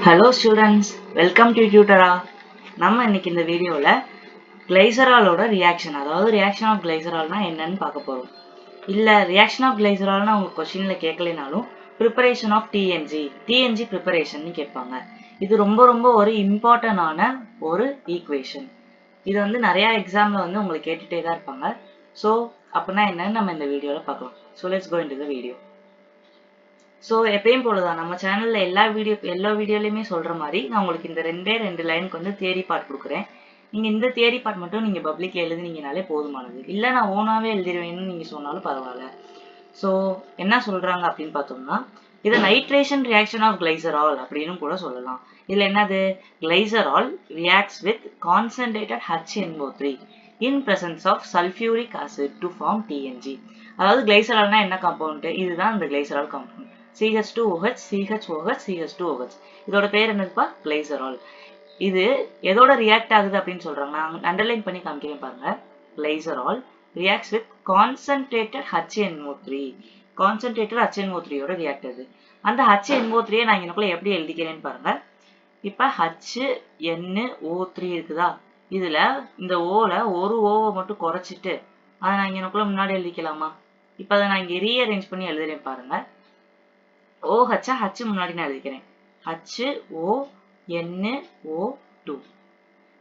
Hello students, welcome to Tutora. நம்ம இன்னைக்கு இந்த வீடியோல கிளைசராலோட ரியாக்ஷன், அதாவது ரியாக்ஷன் ஆஃப் கிளைசரால்னா என்னன்னு பார்க்க போறோம். இல்ல ரியாக்ஷன் ஆஃப் கிளைசரால்னா உங்க क्वेश्चनல கேட்கலைனாலும் preparation of TNG preparation னு கேட்பாங்க. இது ரொம்ப ஒரு இம்பார்ட்டன்டான ஒரு ஈக்குவேஷன். இது வந்து நிறைய எக்ஸாம்ல வந்து உங்களுக்கு கேட்டுட்டே தான் இருப்பாங்க. சோ அப்பனா என்னன்னு நம்ம இந்த வீடியோல பார்க்கலாம். So let's go into the video. So எப்பயும் போலதான் நம்ம சேனல்ல எல்லா வீடியோலையுமே சொல்ற மாதிரி நான் உங்களுக்கு இந்த ரெண்டு லைனுக்கு வந்து தியரி பார்ட் கொடுக்குறேன். நீங்க இந்த தியரி பார்ட் மட்டும் நீங்க பப்ளிக்ல எழுதுனீங்கனாலே போதுமானது. இல்ல நான் ஓனாவே எழுதிருவேன்னு நீங்க சொன்னாலும் பரவாயில்ல. ஸோ என்ன சொல்றாங்க அப்படின்னு பார்த்தோம்னா, இதை நைட்ரேஷன் ரியாக்ஷன் ஆஃப் கிளைசரால் அப்படின்னு கூட சொல்லலாம். இதுல என்னது, கிளைசரால் reacts with concentrated HNO3 in presence of sulfuric acid to form TNG. அதாவது கிளைசரால்னா என்ன காம்பவுண்ட், இதுதான் இந்த கிளைசரால் காம்பவுண்ட். CH2OH, CHOH, CH2OH. இதோட பேர் என்னதுப்பா, கிளைசரால். இது எதோட ரியாக்ட் ஆகுது அப்படின்னு சொல்றாங்க, நான் அண்டர்லைன் பண்ணி காமிக்கிறேன் பாருங்க. கிளைசரால் reacts with concentrated HNO3. Concentrated HNO3 யோட ரியாக்ட் ஆகுது. அந்த HNO3 நான் இங்கனக்குள்ள எப்படி எழுதிக்கிறேன்னு பாருங்க. இப்ப HNO3 இருக்குதா, இதுல இந்த ஓல ஒரு ஓவை மட்டும் குறைச்சிட்டு அதை நான் இங்கனக்குள்ள முன்னாடி எழுதிக்கலாமா? இப்ப அதை நான் இங்க ரீஅரேஞ்ச் பண்ணி எழுதுறேன் பாருங்க. OH H முன்னாடி நான் எழுதிக்கிறேன். HONO2.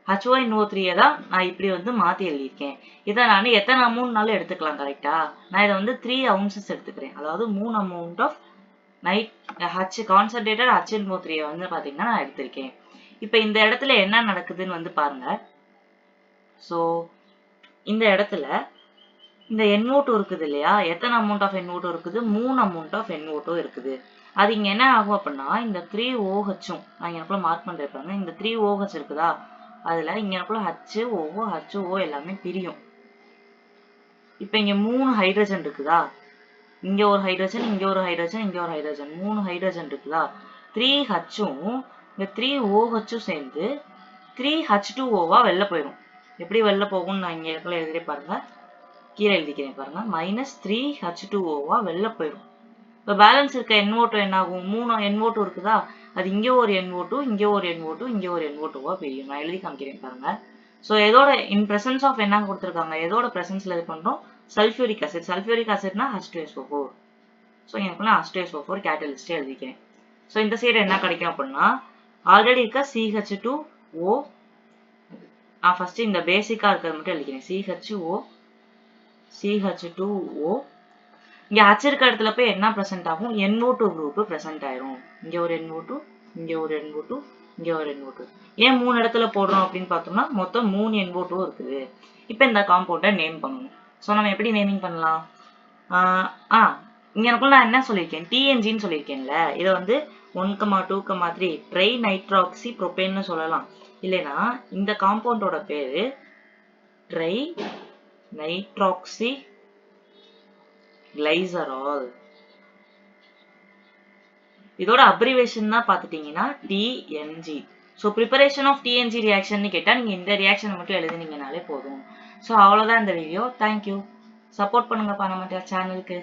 HONO3 தான் நான் இப்படி வந்து மாத்தி எழுதியிருக்கேன். இதை நான் எத்தனை அமௌண்ட்னாலும் எடுத்துக்கலாம், கரெக்டா? நான் இதை வந்து 3 ounces எடுத்துக்கிறேன். அதாவது 3 amount ஆஃப் கான்சன்ட்ரேட்டட் HNO3 வந்து பாத்தீங்கன்னா நான் எடுத்திருக்கேன். இப்ப இந்த இடத்துல என்ன நடக்குதுன்னு வந்து பாருங்க. சோ இந்த இடத்துல இந்த NO2 இருக்குது இல்லையா, எத்தனை அமௌண்ட் ஆஃப் NO2 இருக்குது, 3 அமௌண்ட் ஆஃப் NO2 இருக்குது. அது இங்க என்ன ஆகும் அப்படின்னா, இந்த 3OH நான் இங்க மார்க் பண்ணிருப்பாங்க. இந்த 3OH இருக்குதா, அதுல இங்க HO எல்லாமே பிரியும். இப்ப இங்க 3 ஹைட்ரஜன் இருக்குதா, இங்க ஒரு ஹைட்ரஜன், இங்க ஒரு ஹைட்ரஜன், இங்க ஒரு ஹைட்ரஜன், 3 ஹைட்ரஜன் இருக்குதா. 3Hம் இந்த 3OHம் சேர்ந்து 3H2Oவா வெளில போயிடும். எப்படி வெளில போகும்னு நான் இங்க எழுதிக்கிறேன் பாருங்க, கீழே எழுதிக்கிறேன் பாருங்க. -3H2Oவா வெளில போயிடும். இப்போ பேலன்ஸ் இருக்க NO2 என்ன ஆகும், 3 NO2 இருக்குதா, அது இங்க ஒரு NO2, இங்க ஒரு NO2, இங்க ஒரு NO2வா பிரியும். நான் எழுதி காமிக்கிறேன் பாருங்க. ஸோ எதோட இன் பிரசன்ஸ் ஆஃப் என்ன கொடுத்துருக்காங்க, எதோட பிரசன்ஸ்ல இது பண்றோம், சல்ஃபியூரிக் ஆசிட். சல்ஃபியூரிக் ஆசிட்னா H2SO4. ஸோ எனக்கு நான் H2SO4 கேட்டலிஸ்ட் எழுதிக்கிறேன். ஸோ இந்த சைடு என்ன கிடைக்கும் அப்படின்னா, ஆல்ரெடி இருக்க CH2O, நான் ஃபர்ஸ்ட் இந்த பேசிக்கா இருக்கிறது மட்டும் எழுதிக்கிறேன். CH2O. இங்க H இருக்க இடத்துல போய் என்ன பிரசன்ட் ஆகும், NO2 குரூப் பிரசன்ட் ஆயிரும். இங்க ஒரு NO2, இங்க ஒரு NO2, இங்க ஒரு NO2. ஏன் 3 இடத்துல போடுறோம் அப்படின்னு பார்த்தோம்னா, மொத்தம் 3 NO2 இருக்குது. இப்ப இந்த காம்பவுண்ட நேம் பண்ணணும். சோ நம்ம எப்படி நேமிங் பண்ணலாம், இங்க எனக்குள்ள நான் என்ன சொல்லியிருக்கேன், TNGன்னு சொல்லியிருக்கேன்ல. இதை வந்து 1,2,3 ட்ரை நைட்ராக்சி புரோபேன்னு சொல்லலாம். இல்லைன்னா இந்த காம்பவுண்டோட பேரு ட்ரை நைட்ராக்சி கிளைசரால். இதோட அப்ரிவேஷன் தான் பாத்துட்டீங்கன்னா TNG. So preparation of TNG reaction கேட்டா நீங்க இந்த ரியாக்ஷன் மட்டும் எழுதுனீங்கனாலே போதும். ஸோ அவ்வளவுதான் இந்த வீடியோ. தேங்க்யூ. சப்போர்ட் பண்ணுங்கப்பா நம்ம சேனலுக்கு.